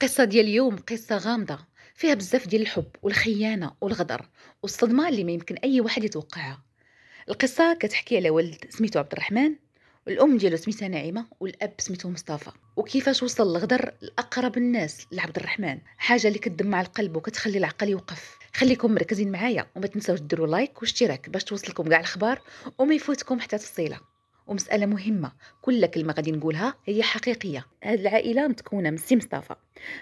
القصة ديال اليوم قصة غامضة فيها بزاف ديال الحب والخيانة والغدر والصدمة اللي ما يمكن أي واحد يتوقعها. القصة كتحكي على ولد سميتو عبد الرحمن، والأم ديالو سميتها نعيمة، والأب سميتو مصطفى، وكيفاش وصل الغدر لأقرب الناس لعبد الرحمن، حاجة اللي كتدمع القلب وكتخلي العقل يوقف. خليكم مركزين معايا وما تنساوش ديروا لايك واشتراك باش توصلكم كاع الأخبار وما يفوتكم حتى تفصيلة. ومسألة مهمة، كل كلمة غادي نقولها هي حقيقية. هاد العائلة متكونة من سي مصطفى.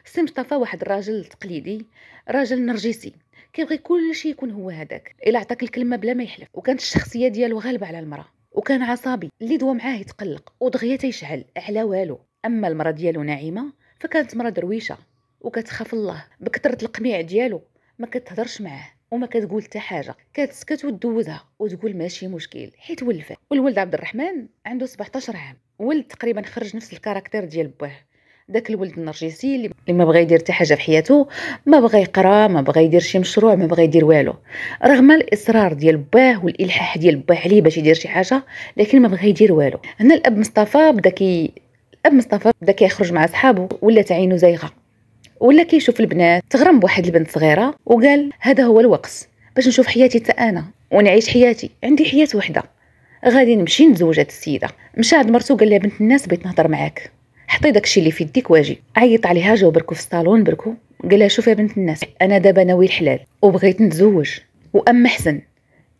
سي مصطفى واحد الراجل تقليدي، راجل نرجسي، كيبغي كل شيء يكون هو هذاك، الا عطاك الكلمة بلا ما يحلف. وكانت الشخصية ديالو غالبة على المرأة، وكان عصبي، اللي دوا معاه يتقلق ودغيا تيشعل على والو. اما المرأة ديالو نعيمة فكانت مرأة درويشة وكتخاف الله بكثرة القميع ديالو، ما كتهضرش معاه وما كتقول حتى حاجه، كتسكت وتدوزها وتقول ماشي مشكل حيت ولفه. والولد عبد الرحمن عنده 17 عام، ولد تقريبا خرج نفس الكاركتير ديال باه، داك الولد النرجسي اللي ما بغى يدير حتى حاجه في حياته، ما بغى يقرا، ما بغى يدير شي مشروع، ما بغى يدير والو، رغم الاصرار ديال باه والالحاح ديال باه عليه باش يدير شي حاجه، لكن ما بغى يدير والو. هنا الاب مصطفى بدا كيخرج مع صحابه، ولا عينو زايغه، ولا كيشوف البنات، تغرم بواحد البنت صغيره وقال هذا هو الوقت باش نشوف حياتي حتى انا ونعيش حياتي، عندي حياه وحده، غادي نمشي نتزوج هاد السيده. مشى عند مرتو قال لها بنت الناس بغيت نهضر معاك، حطي داكشي اللي في يديك واجي. عيط عليها، جاو بركو في الصالون بركو، قال لها شوفي يا بنت الناس، انا دابا ناوي الحلال وبغيت نتزوج، واما حسن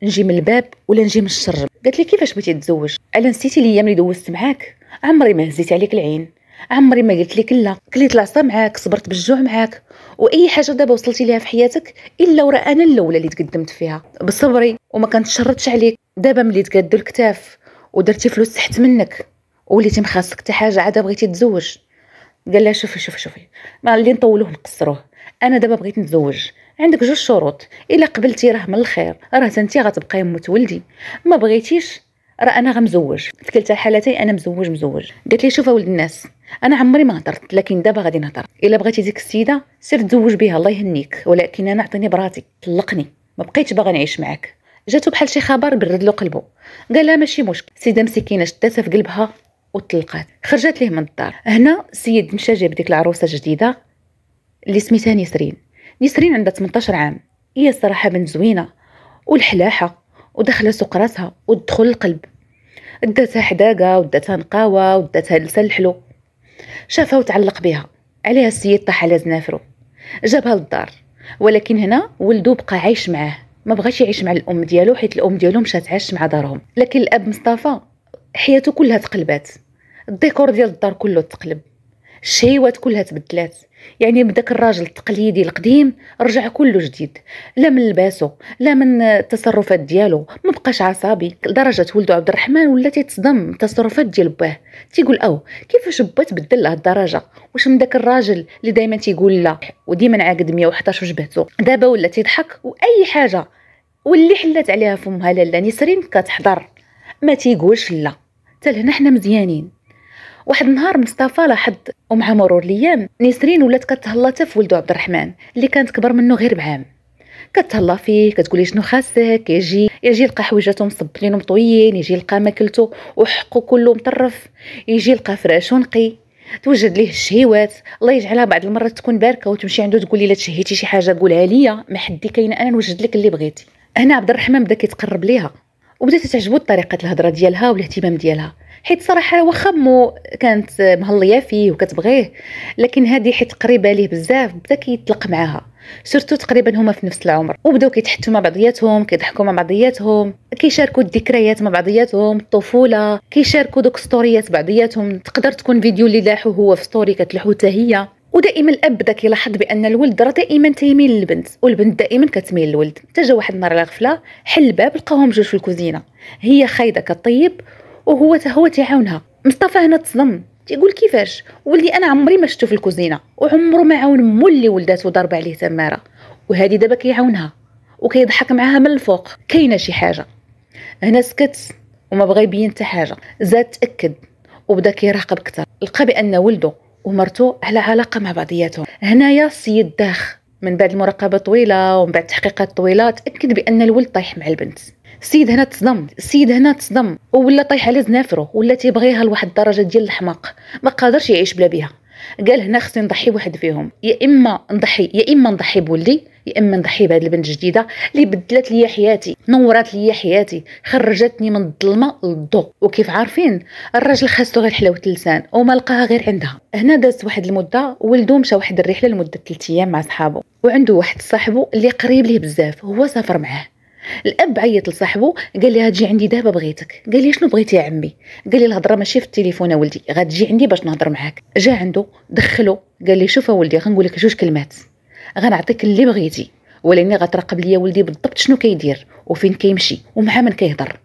نجي من الباب ولا نجي من الشرج. قالت لي كيفاش بغيتي تتزوج؟ على نسيتي الايام اللي دوزت معاك؟ عمري ما هزيت عليك العين، عمري ما قلت لك لا، كليت العصا معاك، صبرت بالجوع معاك، واي حاجه دابا وصلتي ليها في حياتك الا ورا انا الاولى اللي تقدمت فيها بصبري وما كنتشرطش عليك. دابا ملي تقادوا الكتاف ودرتي فلوس تحت منك وليتي مخاصك حتى حاجه عاد بغيتي تتزوج. قال لها شوفي ما اللي نطولوه نقصروه، انا دابا بغيت نتزوج، عندك جوج شروط، الا قبلتي راه من الخير، راه انت غتبقاي ام ولدي، ما بغيتيش راه انا غمزوج، في كلتا الحالتين انا مزوج. قالت لي شوف ولد الناس، انا عمري ما هضرت لكن دابا غادي نهضر، الا بغيتي ديك السيده سير تزوج بها الله يهنيك، ولكن انا عطيني براتي، طلقني، ما بقيتش باغا نعيش معاك. جاتو بحال شي خبر برد له قلبه، قال لها ماشي مشكل. سيده مسكينه شداتها في قلبها وطلقات، خرجت ليه من الدار. هنا السيد مشى جاب ديك العروسه جديده اللي سميتها نسرين عندها 18 عام، هي الصراحه بنت زوينه والحلاحه، ودخل سوق راسها ودخل القلب، داتها حداقه وداتها نقاوه وداتها لسان الحلو. شافها وتعلق بها، عليها السيد طاح على زنافرو، جابها للدار. ولكن هنا ولدو بقى عايش معاه، ما بغاش يعيش مع الام ديالو حيت الام ديالو مشات عاش مع دارهم. لكن الاب مصطفى حياته كلها تقلبات، الديكور ديال الدار كله تقلب، الشهيوات كلها تبدلات، يعني بداك الراجل التقليدي القديم رجع كله جديد، لا من لباسه لا من التصرفات ديالو، ما بقاش عصبي لدرجه ولدو عبد الرحمن ولا تيتصدم التصرفات ديال باه، تيقول كيفاش با تبدل لهاد الدرجه، واش من داك الراجل اللي دائما تيقول لا وديما عاقد 111 في جبهته دابا ولا تيضحك، واي حاجه واللي حلات عليها فمها لاله نسرين كتحضر، ما تيقولش لا. حتى لهنا حنا مزيانين. واحد النهار مصطفى لاحظ ومع مرور الايام نسرين ولات كتهلا في ولدو عبد الرحمن اللي كانت كبر منه غير بعام، كتهلا فيه، كتقولي شنو خاصك، يجي يلقى حويجاتو مصبلين ومطويين، يجي يلقى ماكلتو وحقو كله مطرف، يجي يلقى فراشو نقي، توجد ليه الشهيوات. الله يجعلها بعض المرات تكون باركه وتمشي عنده تقولي لا تشهيتي شي حاجه قولها ليا، ما حدي كاينه انا نوجد لك اللي بغيتي. هنا عبد الرحمن بدا كيتقرب ليها وبدات تعجبو طريقه الهضره ديالها والاهتمام ديالها، حيت صراحه واخا مو كانت مهليه فيه وكتبغيه، لكن هذه حيت قريبه ليه بزاف بدا كيطلق معاها، سورتو تقريبا هما في نفس العمر، وبداو كيتحتوا مع بعضياتهم، كيضحكوا مع بعضياتهم، كيشاركوا الذكريات مع بعضياتهم، الطفوله، كيشاركوا دوك ستوريات بعضياتهم، تقدر تكون فيديو اللي لاحو هو في ستوري كتلحو حتى هي. ودائما الاب بدا كيلاحظ بان الولد راه دائما تيميل للبنت والبنت دائما كتميل للولد. حتى جا واحد النهار على غفله حل الباب لقاهم جوج في الكوزينه، هي خايده كطيب وهو تيعاونها. مصطفى هنا تصدم، تيقول كيفاش ولدي انا عمري ما شفتو في الكوزينه وعمره ما عاون مو اللي ولداتو ضرب عليه تماره، وهذه دابا كيعاونها وكيضحك معاها من الفوق، كاينه شي حاجه. هنا سكت وما بغى يبين حتى حاجه، زاد تاكد وبدا كيراقب اكثر، لقى بان ولده ومرته على علاقه مع بعضياتهم. هنايا السيد داخ من بعد المراقبه طويله ومن بعد تحقيقات طويله تاكد بان الولد طايح مع البنت. السيد هنا تصدم ولا طايح على زنافرو، ولا تيبغيها لواحد الدرجه ديال الحماق، ما قادرش يعيش بلا بها. قال هنا خصني نضحي بواحد فيهم، يا اما نضحي بولدي، يا اما نضحي بهاد البنت الجديده اللي بدلت لي حياتي، نورات لي حياتي، خرجتني من الظلمه للضوء. وكيف عارفين الراجل خاصو غير حلاوه اللسان وما لقاها غير عندها. هنا دازت واحد المده، ولدو مشى واحد الرحله لمده 3 ايام مع صحابو، وعنده واحد صاحبو اللي قريب ليه بزاف هو سافر معاه. الاب عيط لصاحبو قال لي غتجي عندي دابا بغيتك. قال لي شنو بغيتي يا عمي؟ قال لي الهضره ماشي في التليفون ولدي، غتجي عندي باش نهضر معاك. جا عنده دخلو قال لي شوف ولدي غنقول لك 2 كلمات، غنعطيك اللي بغيتي، ولاني غتراقب ليا ولدي بالضبط شنو كيدير وفين كيمشي ومع من كيهضر.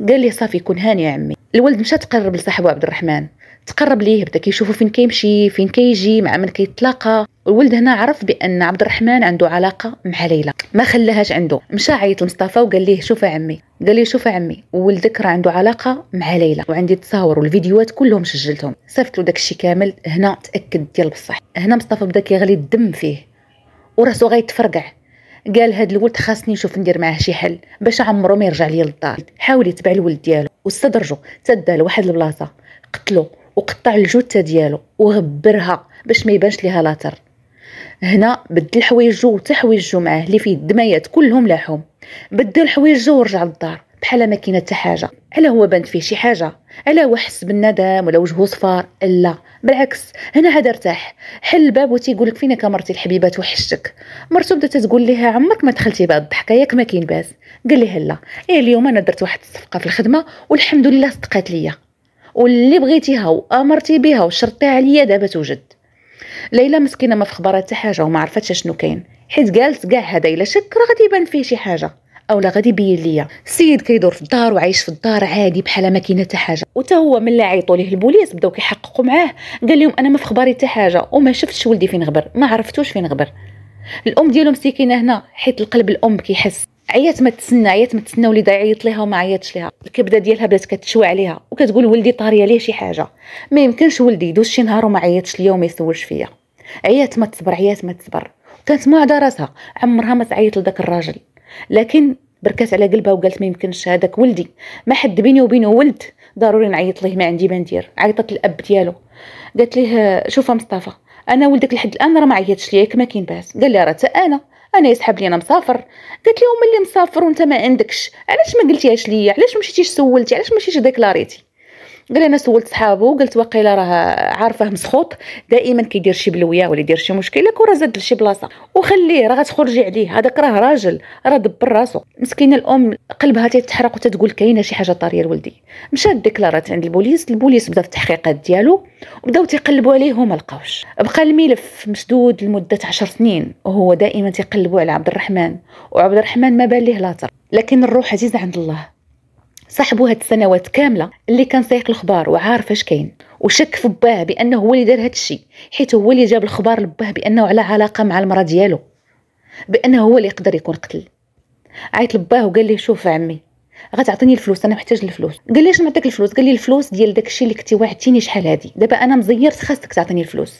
قال لي صافي كون هاني يا عمي. الولد مشى تقرب لصاحبو عبد الرحمن، تقرب ليه بدا كيشوفو فين كيمشي فين كيجي مع من كيتلاقى. الولد هنا عرف بان عبد الرحمن عنده علاقه مع ليلى، ما خلاهاش عنده. مشى عيط لمصطفى وقال ليه شوف يا عمي، قال لي شوف يا عمي ولدك راه عنده علاقه مع ليلى، وعندي التصاور والفيديوهات كلهم سجلتهم. صيفط له داكشي كامل. هنا تاكد ديال بصح. هنا مصطفى بدا كيغلي الدم فيه وراسو غيتفرقع. قال هاد الولد خاصني نشوف ندير معاه شي حل باش عمرو ما يرجع ليا للدار. حاول يتبع الولد ديالو واستدرجو، تدا لواحد البلاصه قتلو وقطع الجثه ديالو وغبرها باش ما يبانش ليها لاطر. هنا بدل حوايجو حتى حوايجو معاه اللي فيه الدمايات كلهم لاحهم، بدل حوايجو ورجع للدار بحال ما كاينه حتى حاجه. على هو بانت فيه شي حاجه؟ على هو حس بالندم ولا وجهه صفار؟ لا بالعكس، هنا عاد ارتاح. حل الباب وتيقول لك فينك مرتي الحبيبه توحشتك. مرتو بدات تقول لها عمرك ما دخلتي بهاد الضحكه ياك ما كاين باس. قال لها لا، اليوم انا درت واحد الصفقه في الخدمه والحمد لله صدقات ليا، واللي بغيتيها وامرتي بها وشرطي عليا دابا توجد. ليلى مسكينه ما فخبرها حتى حاجه وما عرفتش شنو كاين، حيت قالت كاع هذا الا شك راه غادي يبان فيه شي حاجه اولا غادي يبين ليا. السيد كيدور في الدار وعايش في الدار عادي بحال ما كاينه حتى حاجه. وتا هو ملي عيطوا ليه البوليس بداو كيحققوا معاه، قال لهم انا ما فخباري حتى حاجه وما شفتش ولدي فين غبر، ما عرفتوش فين غبر. الام ديالو مسكينه هنا حيت القلب الام كيحس. عيات ما تسنى وليدها يعيط ليها وما عيطش ليها. الكبده ديالها بدات كتشوي عليها وكتقول ولدي طاريه ليه شي حاجه، ما يمكنش ولدي يدوز شي نهار وما عيطش ليا وما يسولش فيا. عيات ما تصبر. كانت موعده راسها عمرها ما تعيط لذاك الراجل، لكن بركات على قلبها وقالت ما يمكنش، هذاك ولدي، ما حد بيني وبينه ولد، ضروري نعيط ليه، ما عندي ما ندير. عيطت للاب ديالو قالت ليه شوف مصطفى، انا ولدك لحد الان راه ما عيطش ليا ما كاين باس. قال لي راه حتى انا يسحب لي انا مسافر. قالت لي وملي مسافر وانت ما عندكش علاش ما قلتيهاش ليا؟ علاش مشيتيش سولتي؟ علاش مشيتيش ديكلاريتي؟ قال انا سولت صحابو قلت واقيلا راه عارفه مسخوط دائما كيدير شي بلويه ولا يدير شي مشكله كره زاد لشي بلاصه وخليه راه غتخرجي عليه، هذاك راه راجل راه دبر راسو. مسكينه الام قلبها تيتحرق وتتقول كاينه شي حاجه طاريه لولدي. مشات ديكلارات عند البوليس بدا في التحقيقات ديالو وبداو تيقلبوا عليه وما لقاوش. بقى الملف مسدود لمده 10 سنين وهو دائما تيقلبوا على عبد الرحمن، وعبد الرحمن ما بان ليه لاطر. لكن الروح عزيزه عند الله. صاحبو هاد السنوات كامله اللي كان سايق الخبار وعارف اش كاين، وشك في باه بانه هو اللي دار هاد الشيء، حيت هو اللي جاب الخبار لباه بانه على علاقه مع المراه ديالو، بانه هو اللي يقدر يكون قتل. عيط لباه وقال لي شوف عمي غتعطيني الفلوس، انا محتاج الفلوس. قال لي اش نعطيك الفلوس؟ قال لي الفلوس ديال داكشي اللي كنتي وعدتيني شحال هادي، دابا انا مزيرت خاصك تعطيني الفلوس.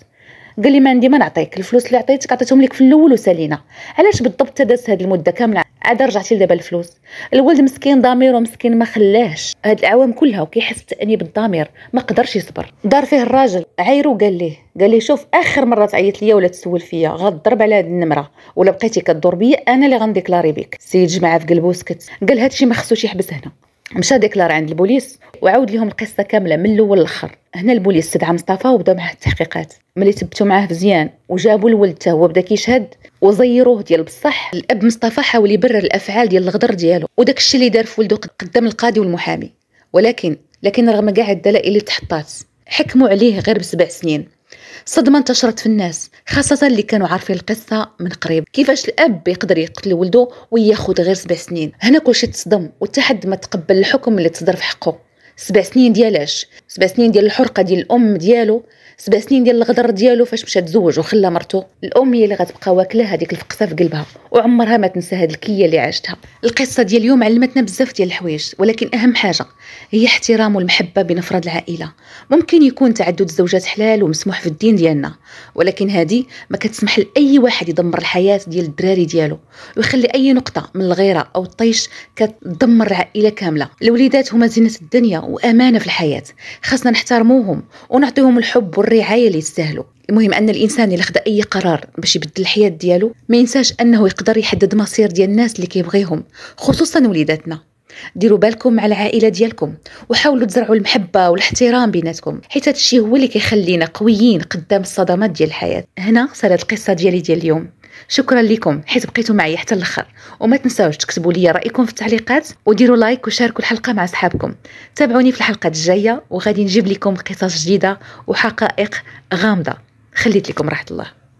قال لي ما عندي ما نعطيك الفلوس، اللي عطيتك عطيتهم لك في الاول وسالينا. علاش بالضبط تداز هاد المده كامله عاد رجعتي لدابا الفلوس؟ الولد مسكين ضميره مسكين ما خلاش هاد الاعوام كلها وكيحس بتانيب الضمير، ما قدرش يصبر. دار فيه الراجل عايرو قال ليه شوف اخر مره تعيط ليا ولا تسول فيا غضرب على هاد النمره، ولا بقيتي كدور بيا انا اللي غنديكلاري بك. السيد جمعها في قلبو وسكت. قال هادشي ما خصوش يحبس هنا. مشى ديكلار عند البوليس وعاود لهم القصه كامله من الاول للاخر. هنا البوليس استدعى مصطفى وبدا معاه التحقيقات. ملي تبتوا معاه مزيان وجابوا الولد حتى هو بدا كيشهد وزيروه ديال بصح. الاب مصطفى حاول يبرر الافعال ديال الغدر ديالو وداك الشيء اللي دار في ولده قدام القاضي والمحامي، ولكن رغم كاع الدلائل اللي تحطات حكموا عليه غير ب7 سنين. صدمه انتشرت في الناس خاصه اللي كانوا عارفين القصه من قريب، كيفاش الاب يقدر يقتل ولده وياخذ غير 7 سنين. هنا كلشي تصدم وتحد ما تقبل الحكم اللي تصدر في حقه. 7 سنين ديالاش؟ 7 سنين ديال الحرقه ديال الام ديالو، 7 سنين ديال الغدر ديالو فاش مشى تزوج وخلى مرته. الام هي اللي غتبقى واكله هذيك الفقصه في قلبها وعمرها ما تنسى هذه الكيه اللي عاشتها. القصه ديال اليوم علمتنا بزاف ديال الحوايج، ولكن اهم حاجه هي احترام والمحبه بين افراد العائله. ممكن يكون تعدد الزوجات حلال ومسموح في الدين ديالنا، ولكن هذه ما كتسمح لاي واحد يدمر الحياه ديال الدراري ديالو ويخلي اي نقطه من الغيره او الطيش كتدمر العائله كامله. الوليدات هما زينه الدنيا وأمانة في الحياة، خاصنا نحترموهم ونعطيهم الحب والرعاية اللي يستاهلوا. المهم أن الإنسان اللي خدا أي قرار باش يبدل الحياة ديالو ما ينساش أنه يقدر يحدد مصير ديال الناس اللي كيبغيهم، خصوصا وليداتنا. ديروا بالكم على العائلة ديالكم وحاولوا تزرعوا المحبة والاحترام بيناتكم، حيت هذا الشيء هو اللي كيخلينا قويين قدام الصدمات ديال الحياة. هنا صارت القصة ديال اليوم. شكرا لكم حيت بقيتوا معي حتى الاخر، وما تنساوش تكتبوا لي رايكم في التعليقات وديروا لايك وشاركوا الحلقه مع اصحابكم. تابعوني في الحلقات الجايه وغادي نجيب لكم قصص جديده وحقائق غامضه. خليت لكم راحه الله.